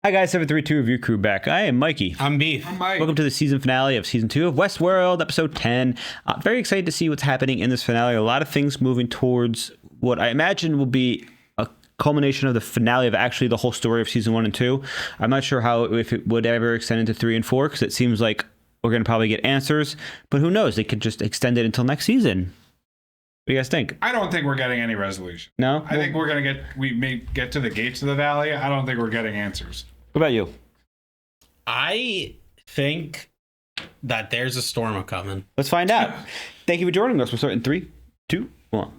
Hi guys, 732 Review Crew back. I am Mikey. I'm Beef. I'm Mike. Welcome to the season finale of season 2 of Westworld, episode 10. Very excited to see what's happening in this finale. A lot of things moving towards what I imagine will be a culmination of the finale of actually the whole story of season 1 and 2. I'm not sure if it would ever extend into 3 and 4 because it seems like we're going to probably get answers, but who knows? They could just extend it until next season. What do you guys think? I don't think we're getting any resolution. No? I think we may get to the gates of the valley. I don't think we're getting answers. What about you? I think that there's a storm a coming. Let's find out. Thank you for joining us. We'll start in 3, 2, 1.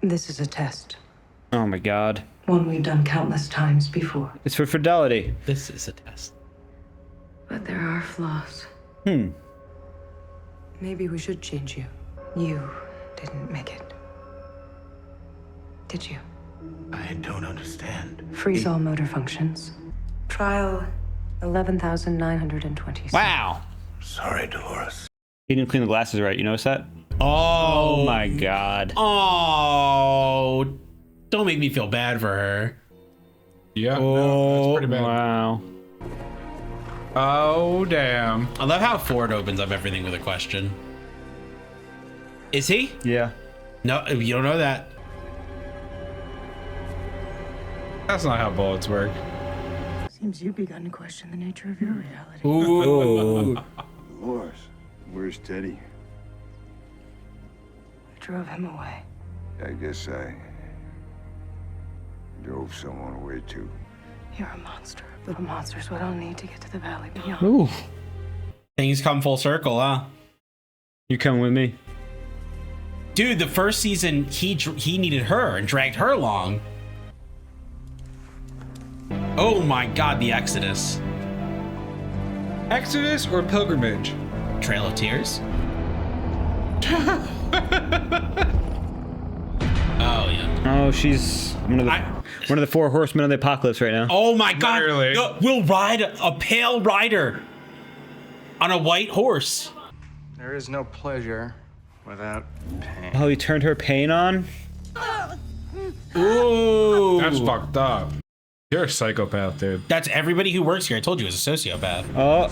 This is a test. Oh my god. One we've done countless times before. It's for fidelity. This is a test. But there are flaws. Maybe we should change you. You didn't make it. Did you? I don't understand. Freeze all motor functions. Trial 11,926. Wow. Sorry, Dolores. He didn't clean the glasses right. You notice that? Oh My god. Oh, don't make me feel bad for her. Yeah, no, that's pretty bad. Wow. Oh, damn. I love how Ford opens up everything with a question. Is he? Yeah. No, you don't know that. That's not how bullets work. Seems you've begun to question the nature of your reality. Ooh. Dolores, where's Teddy? I drove him away. I guess I drove someone away too. You're a monster. Little monsters we don't need to get to the valley beyond. Ooh. Things come full circle, huh? You coming with me? Dude, the first season, he needed her and dragged her along. Oh my god, the Exodus. Exodus or pilgrimage? Trail of Tears? Oh, yeah. Oh, she's one of the 4 horsemen of the apocalypse right now. Oh my god. Literally. No, we'll ride a pale rider on a white horse. There is no pleasure without pain. Oh, he turned her pain on? Ooh. That's fucked up. You're a psychopath, dude. That's everybody who works here. I told you, is a sociopath. Oh.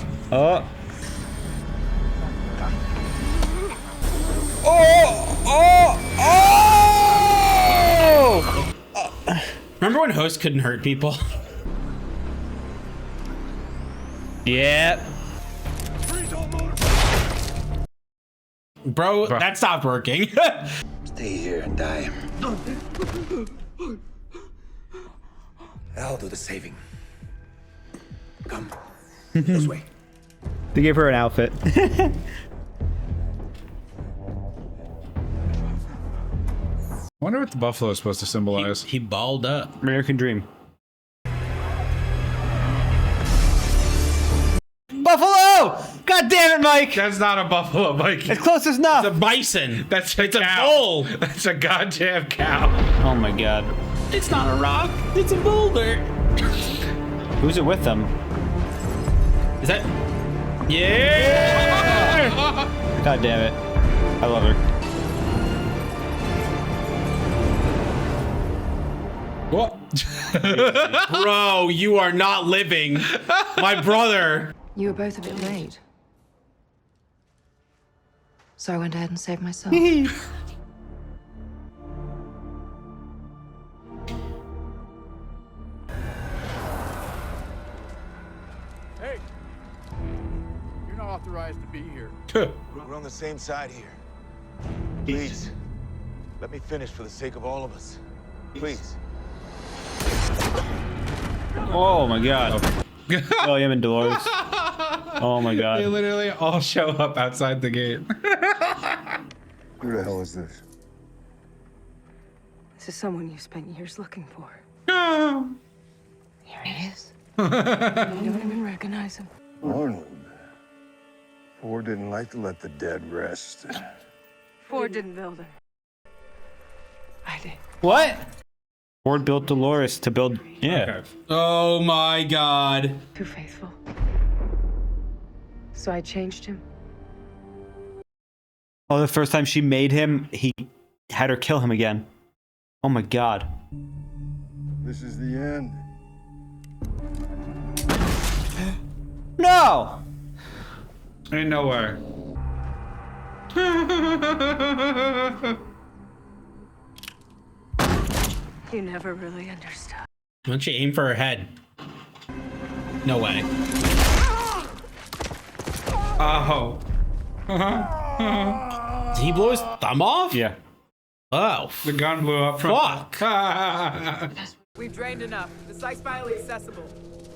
Remember when hosts couldn't hurt people? Yep. Bro, that stopped working. Stay here and die. I'll do the saving. Come. This way. They gave her an outfit. I wonder what the buffalo is supposed to symbolize. He balled up. American Dream. Buffalo! God damn it, Mike! That's not a buffalo, Mikey. It's close enough. It's a bison. That's a It's a cow. bull. That's a goddamn cow. Oh my god. It's not a rock. It's a boulder. Who's it with them? Is that? Yeah. God damn it. I love her. What? Bro, you are not living. My brother. You were both a bit late. So I went ahead and saved myself. Hey, You're not authorized to be here. We're on the same side here. Please, let me finish for the sake of all of us. Please. Oh my god. William and Dolores. Oh my They god. literally all show up outside the gate. who the hell is this? This is someone you spent years looking for. No. Here he is. You don't even recognize him. Arnold. Ford didn't like to let the dead rest. Ford didn't build him. I did. What? Ford built Dolores to build. Yeah. Okay. Oh my god. Too faithful. So I changed him. Oh, the first time she made him, he had her kill him again. Oh my god. This is the end. No! Ain't no way. You never really understood. Why don't you aim for her head? No way. Oh. Did he blow his thumb off? Yeah. Oh. The gun blew up from. Fuck. We've drained enough. The site's finally accessible.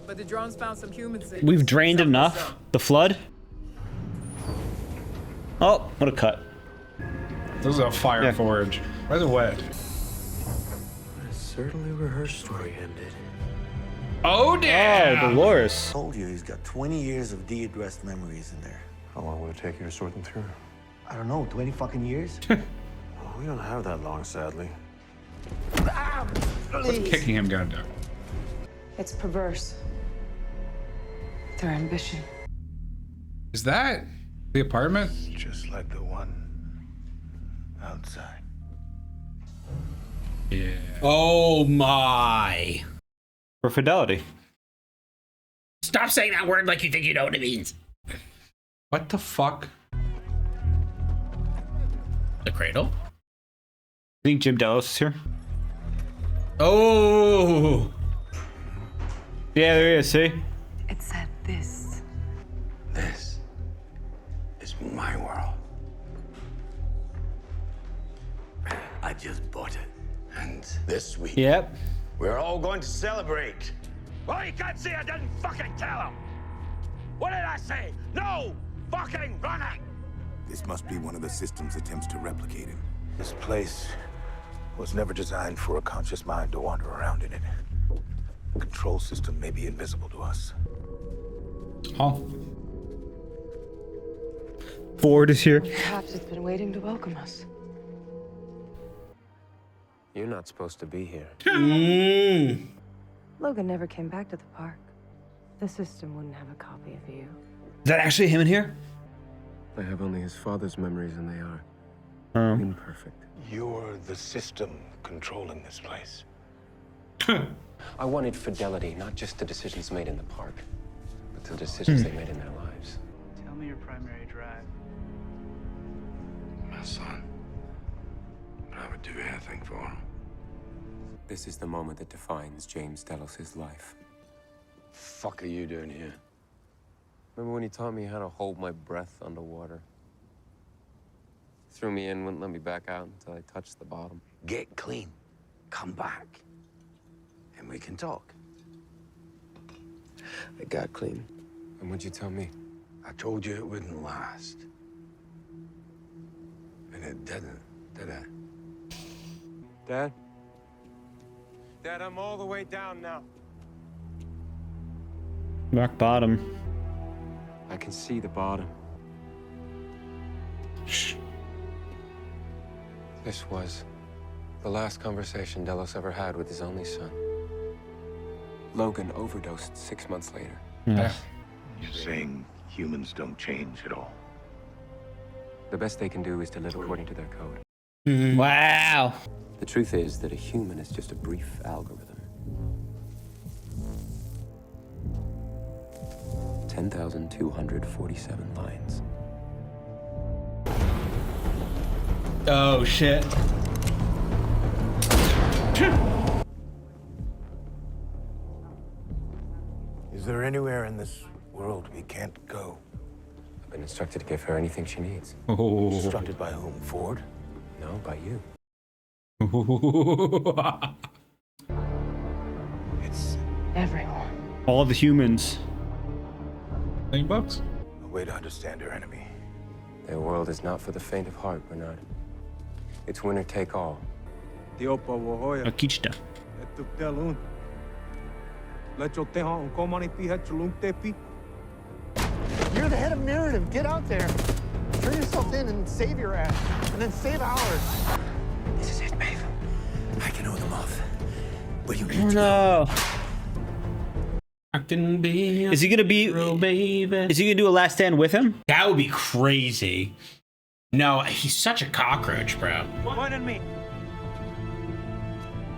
But the drones found some human signals. We've drained South of enough. zone. The flood. Oh, what a cut. This is a fire Yeah. forge. Where's it wet? Certainly where her story ended. Oh Oh, damn! Dolores. Told you he's got 20 years of de-addressed memories in there. How long will it take you to sort them through? I don't know, 20 fucking years? Well, we don't have that long, sadly. What's kicking him gonna do? It's perverse. Their ambition. Is that the apartment? Just like the one outside. Yeah. Oh my. For fidelity. Stop saying that word like you think you know what it means. What the fuck? The cradle? I think Jim Delos is here. Oh. Yeah, there he is. See? It said this. This is my world. I just bought it. And this week, Yep. we're all going to celebrate. Well, you can't say I didn't fucking tell him. What did I say? No fucking running. This must be one of the system's attempts to replicate him. This place was never designed for a conscious mind to wander around in it. The control system may be invisible to us. Oh. Ford is here. Perhaps it's been waiting to welcome us. You're not supposed to be here. Logan never came back to the park. The system wouldn't have a copy of you. Is that actually him in here? I have only his father's memories, and they are imperfect. You're the system controlling this place. I wanted fidelity, not just the decisions made in the park, but the decisions they made in their lives. Tell me your primary drive. My son. I would do anything for him. This is the moment that defines James Delos' life. Fuck are you doing here? Remember when he taught me how to hold my breath underwater? Threw me in, wouldn't let me back out until I touched the bottom. Get clean. Come back. And we can talk. I got clean. And what'd you tell me? I told you it wouldn't last. And it didn't, did it? Dad? Dad, I'm all the way down now. Rock bottom. I can see the bottom. This was the last conversation Delos ever had with his only son. Logan overdosed 6 months later. Yeah. You're saying humans don't change at all? The best they can do is to live according to their code. Wow. The truth is that a human is just a brief algorithm. 10,247 lines. Oh shit. Is there anywhere in this world we can't go? I've been instructed to give her anything she needs. Instructed by whom? Ford? No, by you. It's Everyone. All the humans. $20? a way to understand our enemy. Their world is not for the faint of heart, Bernard. It's winner take all. Akichita. You're the head of narrative. Get out there. Turn yourself in and save your ass. And then save ours. This is it, babe. I can hold them off. where you Oh need to go. no. I can be a Is he gonna be? hero, baby. Is he gonna do a last stand with him? That would be crazy. No, he's such a cockroach, bro. Point at me.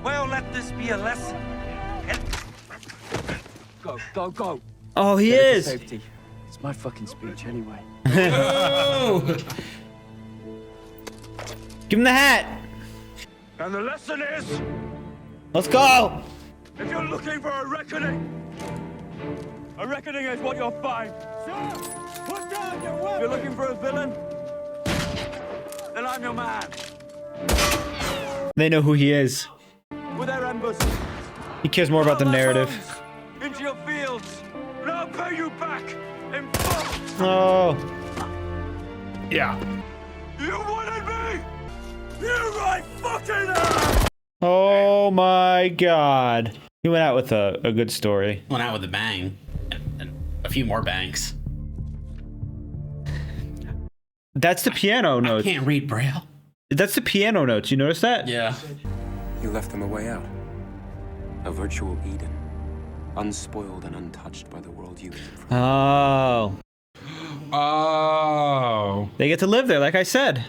Well, let this be a lesson. Go. Oh, he is. Safety. It's my fucking speech anyway. Oh! Give him the hat. And the lesson is, Let's go. if you're looking for a reckoning is what you'll find. Sir, put down your weapon. If you're looking for a villain, then I'm your man. They know who he is. With their embers. He cares more about the narrative. Into your fields, and I'll pay you back in full. Oh. Yeah. You wanted me? You right fucking ass! Oh my God. He went out with a good story. Went out with a bang. And a few more bangs. That's the piano I notes. can't read Braille. That's the piano notes. You notice that? Yeah. You left them a way out. A virtual Eden. Unspoiled and untouched by the world you came from. Oh. Oh. They get to live there, like I said.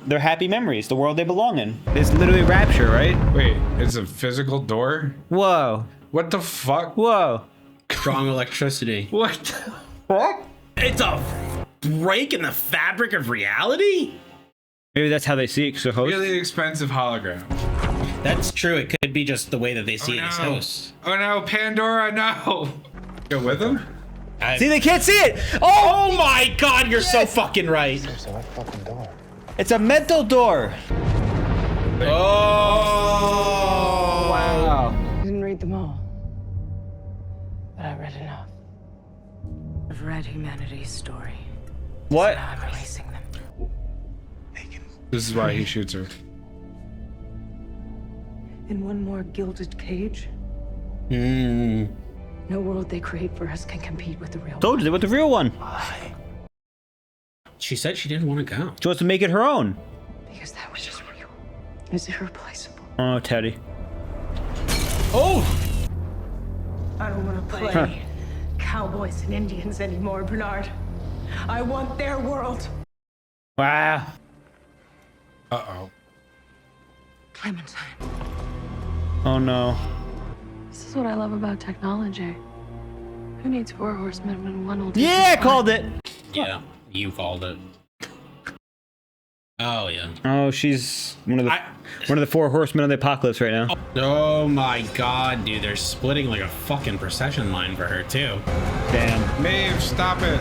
They're happy memories, the world they belong in. It's literally rapture, right? Wait, it's a physical door? Whoa. What the fuck? Whoa. Strong electricity. What the fuck? It's a break in the fabric of reality? Maybe that's how they see it, because Really expensive hologram. That's true. It could be just the way that they see it as hosts. Oh no, Pandora, no. Go with him? See, they can't see it. Oh my God, you're so fucking right. It's a mental door. Oh, Wow. I didn't read them all, but I read enough. I've read humanity's story. What? Now I'm erasing them. This is why he shoots her. In one more gilded cage, Hmm. no world they create for us can compete with the real Told you, they went the real one. She said she didn't want to go. She wants to make it her own. one, because that which is real is irreplaceable. Oh, Teddy. Oh! I don't want to play cowboys and Indians anymore, Bernard. I want their world. Wow. Uh-oh. Clementine. Oh no. This is what I love about technology. Who needs 4 horsemen when one will do Yeah, I just fine? called it. Yeah, you called it. Oh, yeah. Oh, she's one of the 4 horsemen of the apocalypse right now. Oh my God, dude. They're splitting like a fucking procession line for her, too. Damn. Maeve, stop it.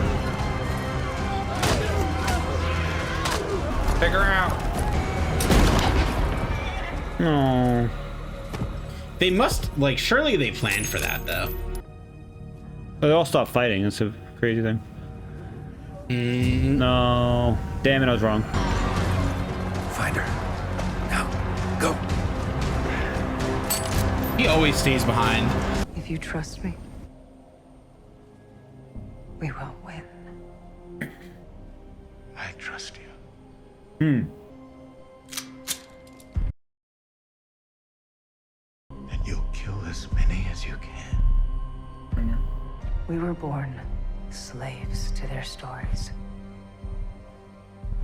Take her out. Oh. They must, like, surely they planned for that, though. They all stopped fighting. That's a crazy thing. No. Damn it, I was wrong. Find her. Now, go. He always stays behind. If you trust me, we will win. I trust you. Hmm. And you'll kill as many as you can. We were born slaves to their stories.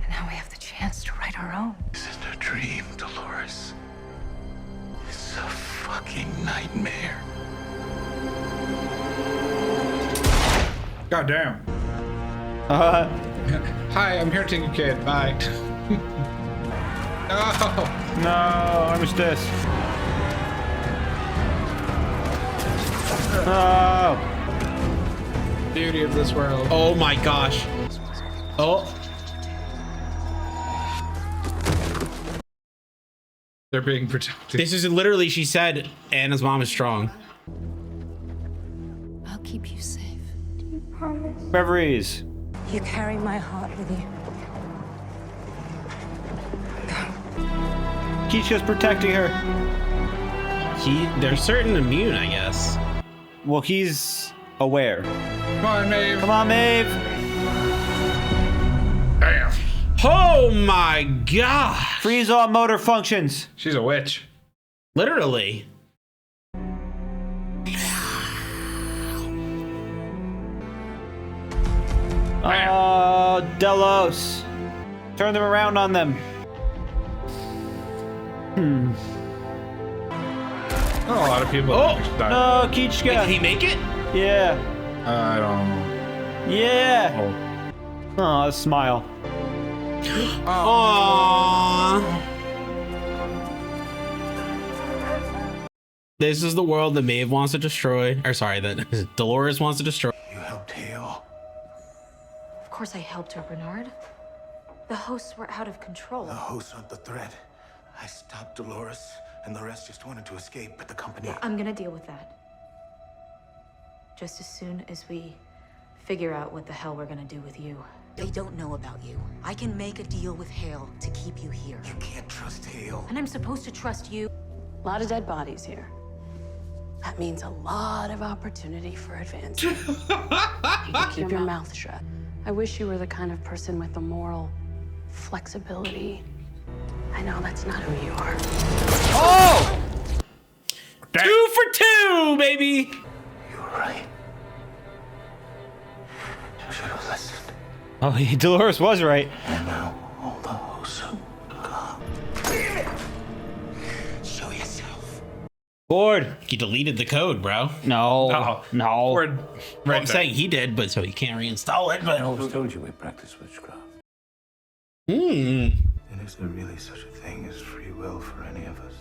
And now we have the chance to write our own. This isn't a dream, Dolores. It's a fucking nightmare. God damn. Uh, Hi, I'm here to take your kid. Bye. No. no, I missed this. Oh. Beauty of this world. Oh my gosh. Oh. They're being protected. This is literally, she said, Anna's mom is strong. I'll keep you safe. Reveries. You carry my heart with you. Keisha's protecting her. They're certain immune, I guess. Well, he's aware. Come on, Maeve. Come on, Maeve. Damn. Oh my God. Freeze all motor functions. She's a witch. Literally. Oh, Delos. Turn them around on them. A lot of people. Oh, died. No, Kichka. Did he make it? Yeah. I don't know. Yeah. Oh, smile. Aww. This is the world that Maeve wants to destroy. Or sorry, that Dolores wants to destroy. You helped Hale. Of course I helped her, Bernard. The hosts were out of control. The hosts aren't the threat. I stopped Dolores, and the rest just wanted to escape, but the company... I'm gonna deal with that. Just as soon as we figure out what the hell we're gonna do with you. They don't know about you. I can make a deal with Hale to keep you here. You can't trust Hale. And I'm supposed to trust you. A lot of dead bodies here. That means a lot of opportunity for advancement. You can keep your mouth shut. I wish you were the kind of person with the moral flexibility. I know that's not who you are. Oh! 2 for 2, baby. You were right. You should have listened. Oh, Dolores was right. And now all the hosts are gone. Show yourself. Ford. He deleted the code, bro. No. No. Ford, Right, I'm saying he did, but so he can't reinstall it. But I told you we practice witchcraft. Hmm. And is there really such a thing as free will for any of us?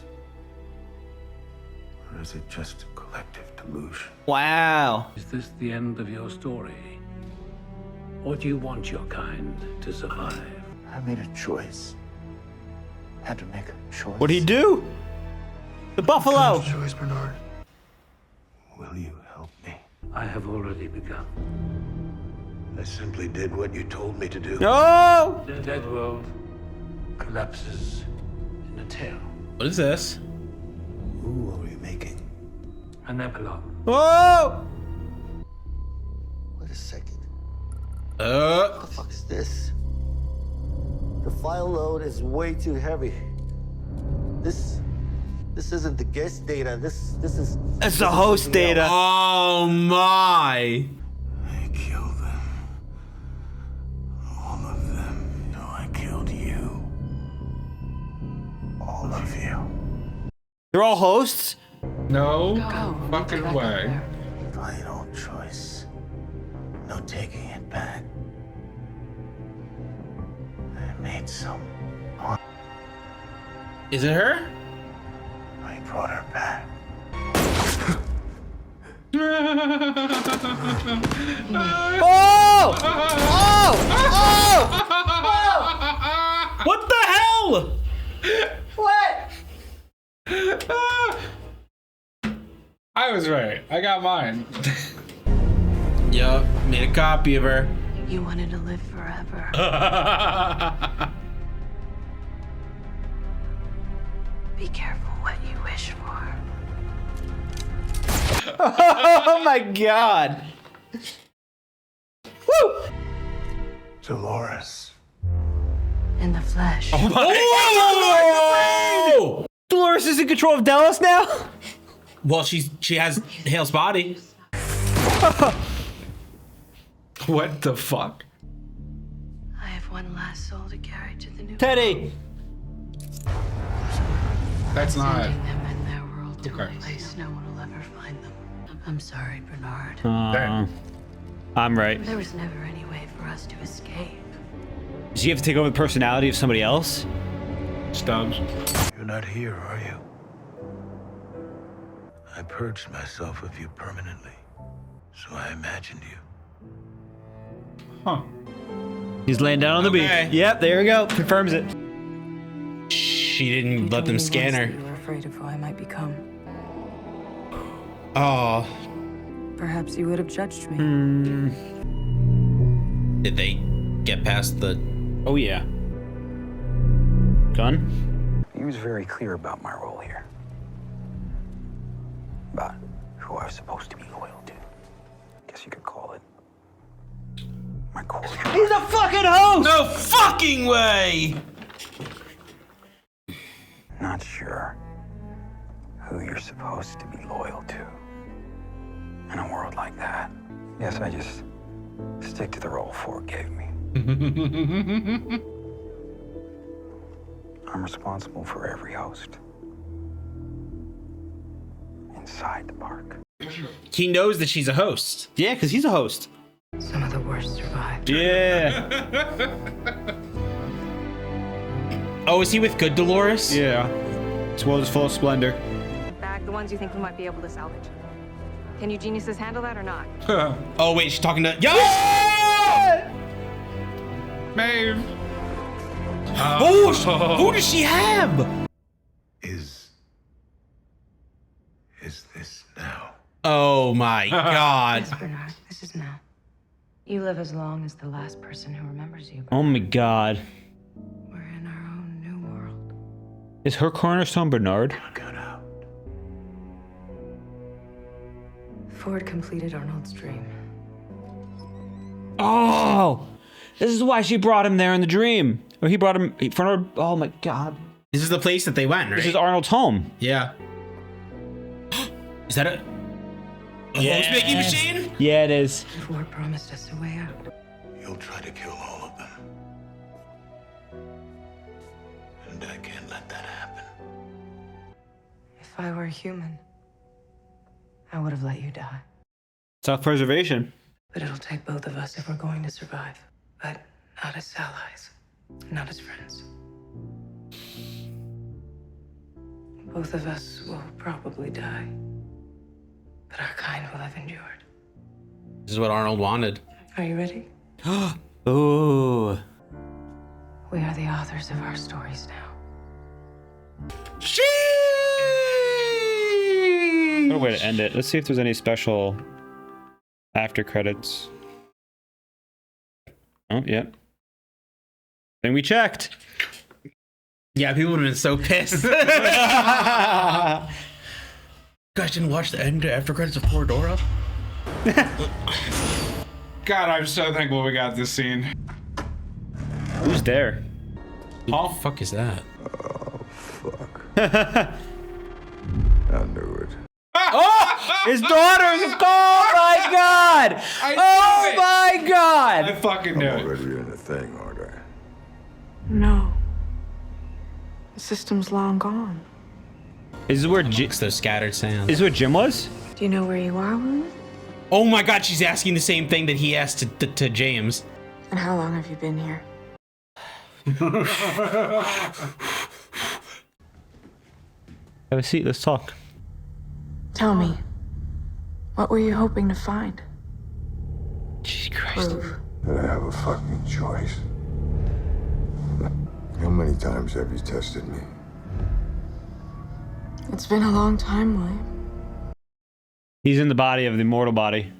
Or is it just a collective delusion? Wow. Is this the end of your story? Or do you want your kind to survive? I made a choice. Had to make a choice. What'd he do? The buffalo. Choice, Bernard. Will you help me? I have already begun. I simply did what you told me to do. No. The dead world collapses in a tale. What is this? Who are we making? An epilogue. Whoa. Wait a second. Uh. What the fuck is this? The file load is way too heavy. This isn't the guest data. This is. It's the host data. Oh my. I killed them. All of them. No, I killed you. All of you. They're all hosts? No Go. fucking way. Final choice. No taking it back. I made some. Is it her? I brought her back. Oh! Oh! What the hell? What? I was right. I got mine. Yup, made a copy of her. You wanted to live forever. Be careful what you wish for. Oh my god. Woo! Dolores. In the flesh. Oh! Dolores is in control of Delos now? Well, she has Hale's body. What the fuck? I have one last soul to carry to the new Teddy. That's not. sending them and their world to Okay. a place no one will ever find them. I'm sorry, Bernard. I'm right. There was never any way for us to escape. Does he have to take over the personality of somebody else? Stubbs. You're not here, are you? I purged myself of you permanently, so I imagined you. Huh. He's laying down on the Okay. beach. Yep, there we go. Confirms it. She didn't let them scan her. You were afraid of who I might become. Oh, Perhaps you would have judged me. did they get past the? Oh yeah. Gun? He was very clear about my role here. About who I was supposed to be loyal to. Guess you could call it my core. He's a fucking host! No fucking way! Not sure supposed to be loyal to. In a world like that, yes, I just stick to the role Ford gave me. I'm responsible for every host inside the park. He knows that she's a host. Yeah, because he's a host. Some of the worst survived. Yeah. Oh, is he with good Dolores? Yeah. This world is full of splendor. Back the ones you think we might be able to salvage. Can you geniuses handle that or not? Oh wait, she's talking to Maeve. Who does she have? Is this now? Oh my God. Yes, Bernard, this is now. You live as long as the last person who remembers you. Oh my God. We're in our own new world. Is her cornerstone Bernard? Ford completed Arnold's dream. Oh, this is why she brought him there in the dream. Or he brought him in front of her. Oh my God. This is the place that they went, right? This is Arnold's home. Yeah. Is that a host making machine? Yeah, it is. Ford promised us a way out. You'll try to kill all of them. And I can't let that happen. If I were human, I would have let you die. Self-preservation. But it'll take both of us if we're going to survive. But not as allies, not as friends. Both of us will probably die. But our kind will have endured. This is what Arnold wanted. Are you ready? Ooh. We are the authors of our stories now. What a way to end it. Let's see if there's any special after credits. Oh, yeah. Then we checked. Yeah, people would have been so pissed. Guys didn't watch the end after credits of Floridora? God, I'm so thankful we got this scene. Who's there? Who the fuck is that? Oh, fuck. I knew it. Oh! His daughter's. Oh my God! Oh my God! I fucking knew I'm it. already in the thing, aren't I? No. The system's long gone. Is this where those scattered sands. Is this where Jim was? Do you know where you are, William? Oh my God, she's asking the same thing that he asked to James. And how long have you been here? Have a seat. Let's talk. Tell me, what were you hoping to find? Jesus Christ. Proof. That I have a fucking choice. How many times have you tested me? It's been a long time, William. He's in the body of the immortal body.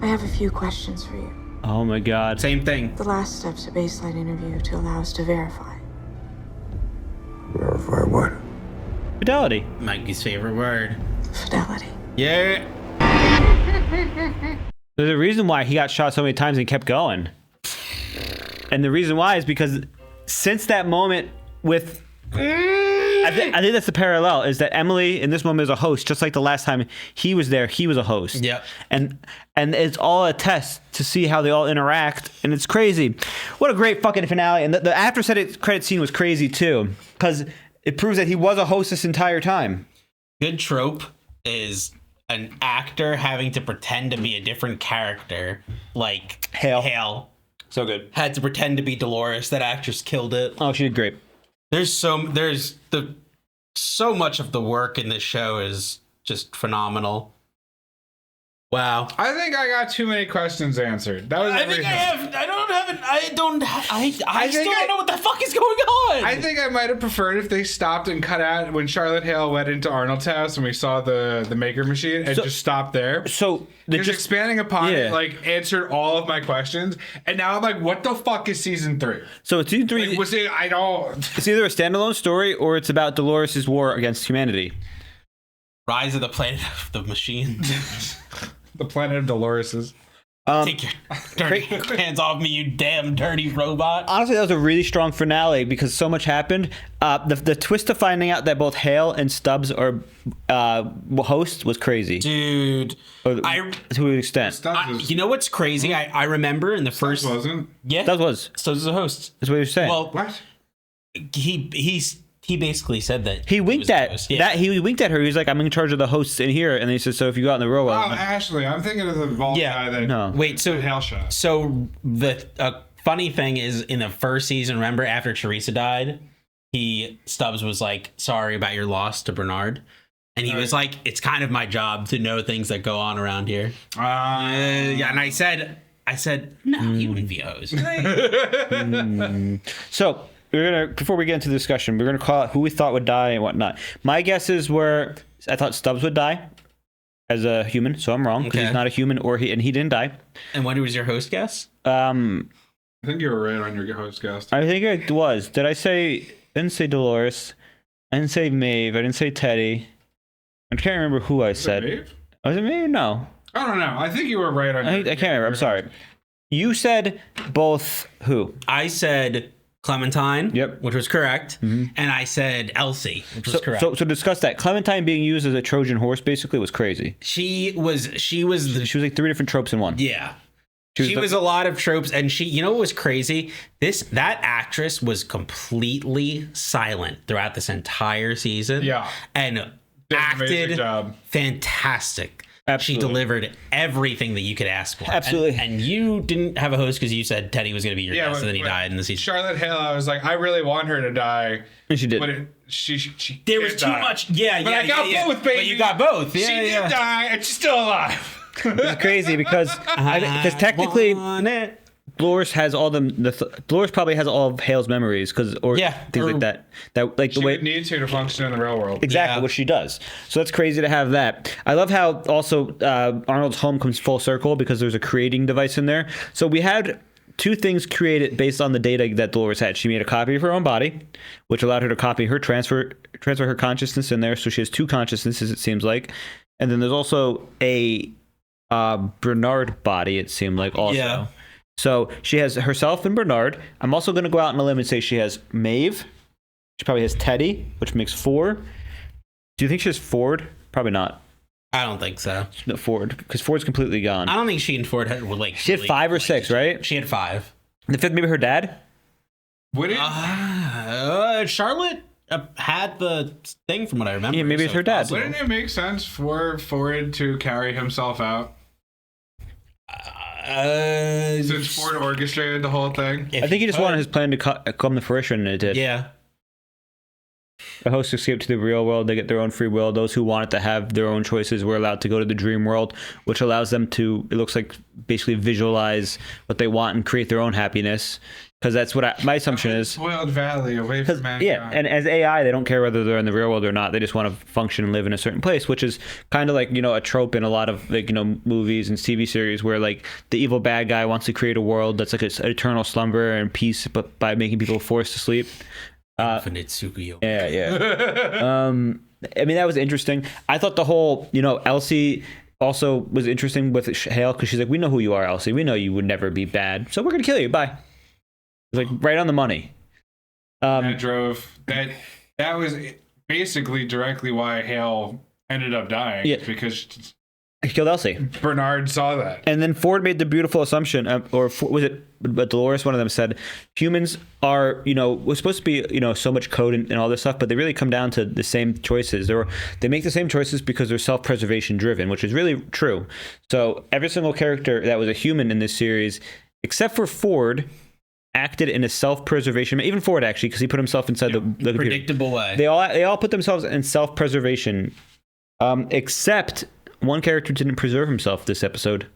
I have a few questions for you. Oh my God. Same thing. The last step's a baseline interview to allow us to verify. Verify what? Fidelity. Mikey's favorite word. Fidelity. Yeah. There's a reason why he got shot so many times and kept going. And the reason why is because since that moment with... I think that's the parallel, is that Emily in this moment is a host, just like the last time he was there, he was a host. Yep. And it's all a test to see how they all interact, and it's crazy. What a great fucking finale. And the after credit scene was crazy too, because it proves that he was a host this entire time. Good trope is an actor having to pretend to be a different character, like Hale. So good. Had to pretend to be Dolores. That actress killed it. Oh, she did great. There's so much of the work in this show is just phenomenal. Wow. I think I got too many questions answered. That was I think I have. I still don't know what the fuck is going on. I think I might have preferred if they stopped and cut out when Charlotte Hale went into Arnold's house and we saw the maker machine and just stopped there. So just expanding upon it, like, answered all of my questions, and now I'm like, what the fuck is season 3? So it's season 3. Like, was it? I don't. It's either a standalone story or it's about Dolores' war against humanity. Rise of the Planet of the Machines. The Planet of Dolores's. Take your dirty hands off me, you damn dirty robot. Honestly, that was a really strong finale because so much happened. The twist of finding out that both Hale and Stubbs are hosts was crazy. Dude. To an extent. You know what's crazy? I remember in the first... Stubbs wasn't? Yeah. Stubbs was. Stubbs is a host. That's what you're saying. Well, what? He basically said that he winked he winked at her. He was like, "I'm in charge of the hosts in here," and then he said, "So if you go out in the real world." Oh, Ashley, I'm thinking of the bald guy that. No. Wait, so Hale shot. So the funny thing is, in the first season, remember after Teresa died, Stubbs was like, "Sorry about your loss to Bernard," and he was like, "It's kind of my job to know things that go on around here." Yeah, and I said, "No, you wouldn't be a host." So. Before we get into the discussion, we're gonna call out who we thought would die and whatnot. My guesses were I thought Stubbs would die as a human, so I'm wrong because he's not a human, and he didn't die. And what was your host guess? I think you were right on your host guess. I think it was. I didn't say Dolores. I didn't say Maeve. I didn't say Teddy. I can't remember who I said. Maeve? Was it Maeve? No. I don't know. I think you were right on. I can't remember. I'm sorry. You said both who? I said Clementine, which was correct, and I said Elsie, which was correct. So discuss that. Clementine being used as a Trojan horse basically was crazy. She was like 3 different tropes in one. Yeah. She was a lot of tropes, and you know what was crazy? That actress was completely silent throughout this entire season. Yeah. And acted fantastic. Absolutely. She delivered everything that you could ask for. Absolutely. And you didn't have a host because you said Teddy was going to be your guest, and then he died in the season. Charlotte Hale, I was like, I really want her to die. And she did. But she there was too much. Yeah, but I got both, baby. But you got both. Yeah, she did die, and she's still alive. It's crazy because technically Dolores has all Dolores probably has all of Hale's memories things like that. Like she the way would need to function in the real world. Exactly what she does. So that's crazy to have that. I love how also Arnold's home comes full circle because there's a creating device in there. So we had 2 things created based on the data that Dolores had. She made a copy of her own body, which allowed her to copy her transfer her consciousness in there. So she has 2 consciousnesses, it seems like. And then there's also a Bernard body, it seemed like also. Yeah. So she has herself and Bernard. I'm also going to go out on a limb and say she has Maeve. She probably has Teddy, which makes 4. Do you think she has Ford? Probably not. I don't think so. No, Ford, because Ford's completely gone. I don't think she and Ford had She had 5 or 6, right? She had 5. The 5th, maybe her dad. Would it? Charlotte had the thing from what I remember. Yeah, maybe it's her dad. Wouldn't it make sense for Ford to carry himself out? Since Ford orchestrated the whole thing? I think he just wanted his plan to come to fruition, and it did. Yeah. The hosts escape to the real world. They get their own free will. Those who wanted to have their own choices were allowed to go to the dream world, which allows them to, it looks like, basically visualize what they want and create their own happiness. Because that's what my assumption is. Spoiled valley away from mankind. Yeah, and as AI, they don't care whether they're in the real world or not. They just want to function and live in a certain place, which is kind of like, a trope in a lot of movies and TV series where like the evil bad guy wants to create a world that's like an eternal slumber and peace, but by making people forced to sleep. Infinite Tsukuyo. Yeah. I mean, that was interesting. I thought the whole, Elsie also was interesting with Hale because she's like, we know who you are, Elsie. We know you would never be bad, so we're gonna kill you. Bye. Like right on the money. That was basically directly why Hale ended up dying. Yeah, because he killed Elsie. Bernard saw that, and then Ford made the beautiful assumption, or was it? But Dolores, one of them said, humans are, we're supposed to be, so much code and all this stuff, but they really come down to the same choices. They make the same choices because they're self-preservation driven, which is really true. So every single character that was a human in this series, except for Ford, acted in a self-preservation, even Ford actually, because he put himself inside the predictable way. They all put themselves in self-preservation, except one character didn't preserve himself this episode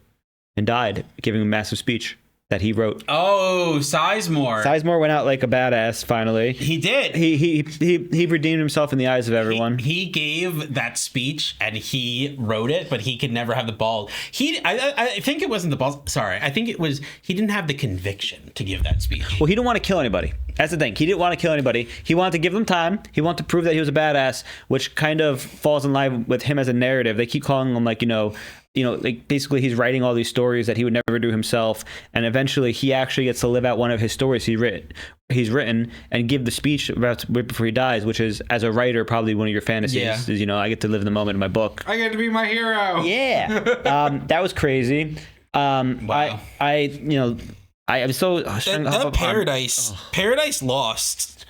and died, giving a massive speech that he wrote. Oh, Sizemore. Sizemore went out like a badass. Finally, he did. He redeemed himself in the eyes of everyone. He gave that speech and he wrote it, but he could never have the balls. I think it wasn't the balls. Sorry, I think it was he didn't have the conviction to give that speech. Well, he didn't want to kill anybody. That's the thing. He didn't want to kill anybody. He wanted to give them time. He wanted to prove that he was a badass, which kind of falls in line with him as a narrative. They keep calling him like basically he's writing all these stories that he would never do himself, and eventually he actually gets to live out one of his stories he's written and give the speech right before he dies, which is, as a writer, probably one of your fantasies. Is, I get to live in the moment in my book. I get to be my hero. Yeah. That was crazy. Wow. I'm so that Paradise Lost.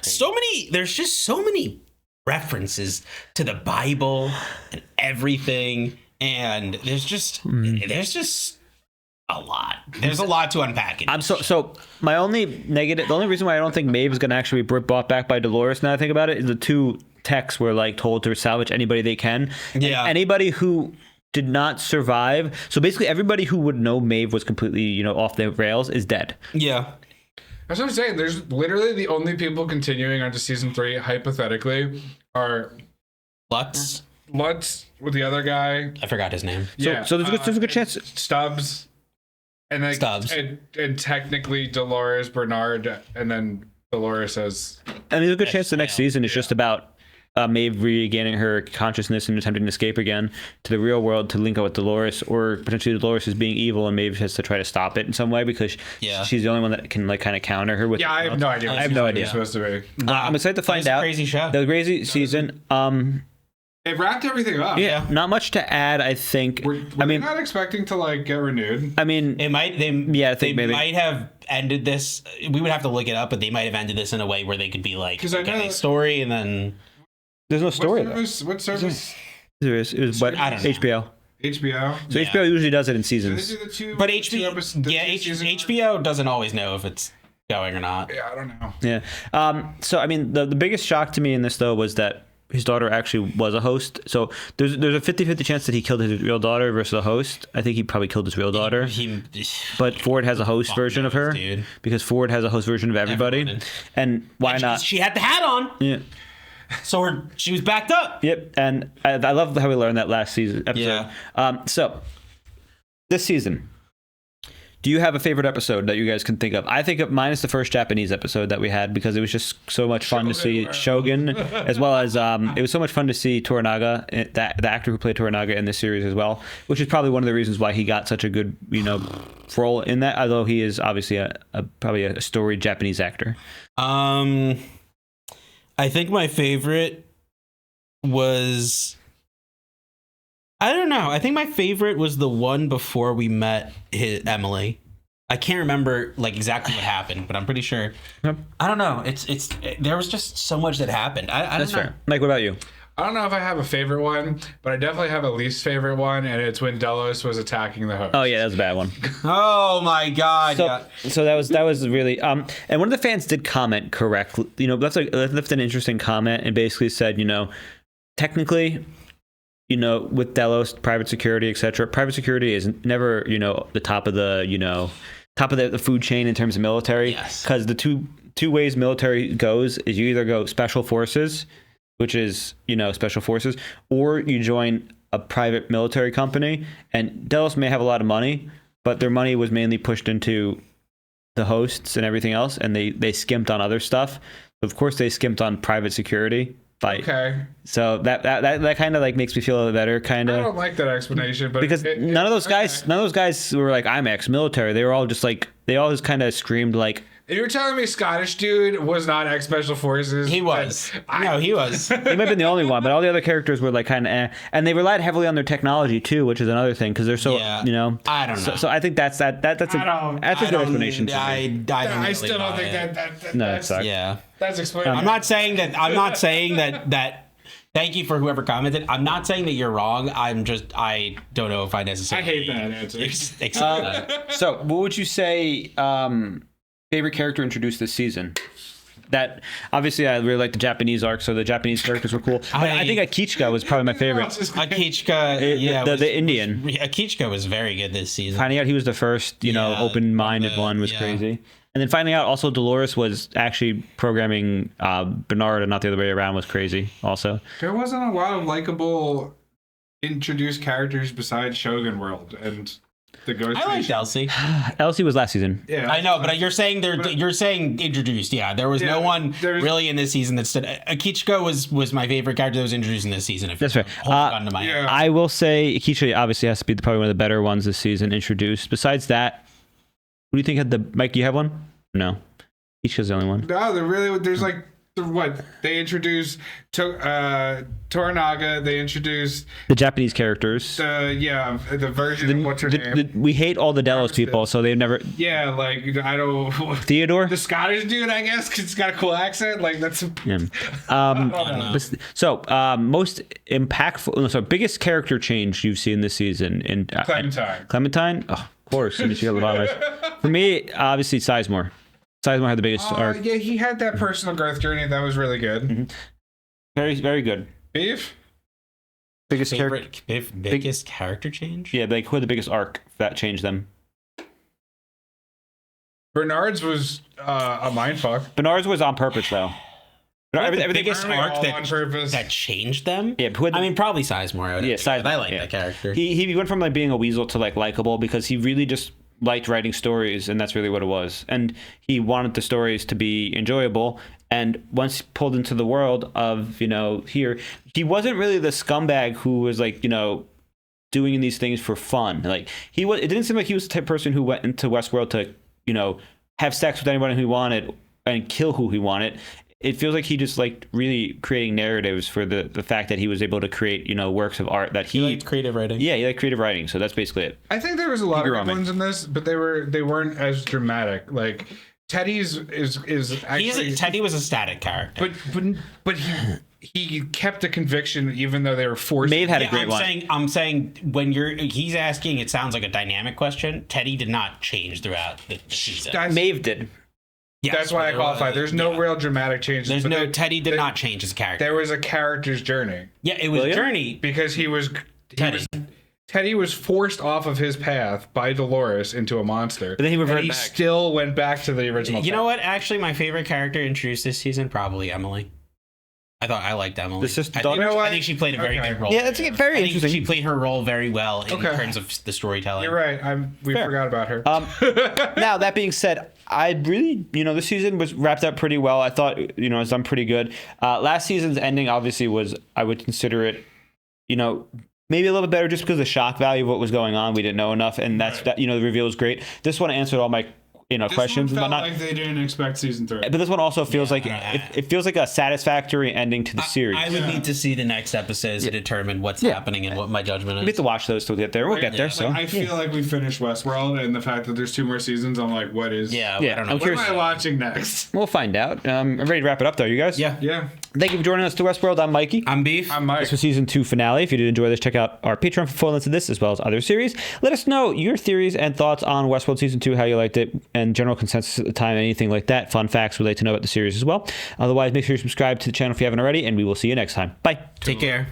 There's just so many references to the Bible and everything. And there's just a lot. There's a lot to unpack. So my only negative, the only reason why I don't think Maeve is going to actually be brought back by Dolores, now I think about it, is the two techs were like told to salvage anybody they can. Yeah. And anybody who did not survive. So basically everybody who would know Maeve was completely, off the rails is dead. Yeah. That's what I'm saying. There's literally the only people continuing onto season 3, hypothetically, are Lutz with the other guy. I forgot his name. So there's a good chance. Stubbs. And like, Stubbs. And technically Dolores, Bernard, and then Dolores as... And there's a good chance the next season is just about Maeve regaining her consciousness and attempting to escape again to the real world to link up with Dolores, or potentially Dolores is being evil and Maeve has to try to stop it in some way because she's the only one that can like kind of counter her with. Yeah, I have no idea. I have no idea. Supposed to be. I'm excited to find out. Crazy show. The crazy season. It wrapped everything up. Yeah, not much to add. I think. I mean, not expecting to like get renewed. I mean, it might. They maybe might have ended this. We would have to look it up, but they might have ended this in a way where they could be like, okay, story, and then there's no story. What service? There is. It was, but I don't know. HBO. So HBO usually does it in seasons. So they do the two, but HBO doesn't always know if it's going or not. Yeah, I don't know. Yeah. So I mean, the biggest shock to me in this though was that his daughter actually was a host. So there's a 50-50 chance that he killed his real daughter versus a host. I think he probably killed his real daughter. But Ford has a host version of her, because Ford has a host version of everybody. And why not? She had the hat on. Yeah. So she was backed up. Yep. And I love how we learned that last season episode. Yeah. So this season, do you have a favorite episode that you guys can think of? I think of mine is the first Japanese episode that we had, because it was just so much fun to see Shogun, as well as it was so much fun to see Toranaga, the actor who played Toranaga in this series as well, which is probably one of the reasons why he got such a good, role in that, although he is obviously probably a storied Japanese actor. I think my favorite was... I don't know. I think my favorite was the one before we met Emily. I can't remember like exactly what happened, but I'm pretty sure. Yep. I don't know. There was just so much that happened. I That's don't know. fair. Mike, what about you? I don't know if I have a favorite one, but I definitely have a least favorite one, and it's when Delos was attacking the host. Oh yeah, that was a bad one. Oh my god. So that was really and one of the fans did comment correctly. That's left an interesting comment and basically said, technically, with Delos, private security, etc. Private security is never, the top of the food chain in terms of military. Yes. Because the two ways military goes is you either go special forces, which is, special forces, or you join a private military company. And Delos may have a lot of money, but their money was mainly pushed into the hosts and everything else, and they skimped on other stuff. Of course, they skimped on private security. Okay. So that kind of like makes me feel a little better, kind of. I don't like that explanation, but because none of those guys were like, I'm ex-military. They were all just like, they all just kind of screamed like. If you're telling me Scottish dude was not ex-special forces, he was. No, he was. He might have been the only one, but all the other characters were like kind of, and they relied heavily on their technology too, which is another thing because they're so, I don't know. So I think that's a good explanation. I still don't think that. No, that sucks. Yeah, that's explained. I'm not saying that. Thank you for whoever commented. I'm not saying that you're wrong. I don't know if I necessarily. I hate that answer. So, what would you say? Favorite character introduced this season? That obviously I really like the Japanese arc, so the Japanese characters were cool. But I think Akichika was probably my favorite. Akichika, the Indian. Akichika was very good this season. Finding out he was the first, open-minded one was crazy. And then finding out also Dolores was actually programming Bernard and not the other way around was crazy also. There wasn't a lot of likable introduced characters besides Shogun World, and The ghost. I liked Elsie. Elsie was last season. Yeah, I know, but you're saying you're saying introduced. Yeah, there was no one really in this season that stood. Akichiko was my favorite character that was introduced in this season. If That's right. I will say Akichiko obviously has to be probably one of the better ones this season introduced. Besides that, who do you think had the Mike? Do you have one? No, Akichiko's the only one. No, there's like what they introduced Toranaga. They introduced the Japanese characters. The version of what's her name. We hate all the Delos people, so they've never. Yeah, like I don't. Theodore, the Scottish dude, I guess, because he's got a cool accent. Like that's. Yeah. Most impactful. No, sorry, biggest character change you've seen this season in Clementine. Clementine, oh, of course. I mean, she got the bottom. For me, obviously Sizemore. Sizemore had the biggest arc. Yeah, he had that personal growth journey. That was really good. Mm-hmm. Very, very good. Beef? Biggest character change? Yeah, like who had the biggest arc that changed them? Bernard's was a mindfuck. Bernard's was on purpose, though. The biggest arc that changed them? Yeah, I mean, probably Sizemore. Yeah, Sizemore. I like that character. He went from like being a weasel to like likable because he really just liked writing stories, and that's really what it was. And he wanted the stories to be enjoyable. And once pulled into the world of, here, he wasn't really the scumbag who was like, doing these things for fun. Like it didn't seem like he was the type of person who went into Westworld to, have sex with anyone who he wanted and kill who he wanted. It feels like he just liked really creating narratives for the fact that he was able to create, works of art that he liked creative writing. Yeah, he liked creative writing. So that's basically it. I think there was a lot of good ones in this, but they weren't as dramatic. Like Teddy's is actually Teddy was a static character, but he kept a conviction even though they were forced. Maeve had a great one. I'm saying when he's asking, it sounds like a dynamic question. Teddy did not change throughout the season. Maeve did. Yes, that's why I qualify. There's no real dramatic changes. Teddy did not change as a character. There was a character's journey. Yeah, it was journey because Teddy was forced off of his path by Dolores into a monster. But then he reverted back. Still went back to the original. You know what? Actually, my favorite character introduced this season probably Emily. I liked Emily. I think she played a very good role. Yeah, that's very interesting. She played her role very well in terms of the storytelling. You're right. We forgot about her. Now, that being said, I really, this season was wrapped up pretty well. I thought, it's done pretty good. Last season's ending obviously was, I would consider it, maybe a little bit better just because of the shock value of what was going on. We didn't know enough, and the reveal was great. This one answered all my questions. This one felt like they didn't expect season 3. But this one also feels like it feels like a satisfactory ending to the series. I would need to see the next episodes to determine what's happening and what my judgment is. We have to watch those till we get there. We'll get there. So I feel like we finished Westworld, and the fact that there's 2 more seasons, I'm like, what is? I don't know. What am I watching next? We'll find out. I'm ready to wrap it up, though. You guys? Yeah. Thank you for joining us to Westworld. I'm Mikey. I'm Beef. I'm Mike. This was season 2 finale. If you did enjoy this, check out our Patreon for full links to this as well as other series. Let us know your theories and thoughts on Westworld season 2, how you liked it, and general consensus at the time, anything like that. Fun facts we'd like to know about the series as well. Otherwise, make sure you subscribe to the channel if you haven't already, and we will see you next time. Bye. Take care.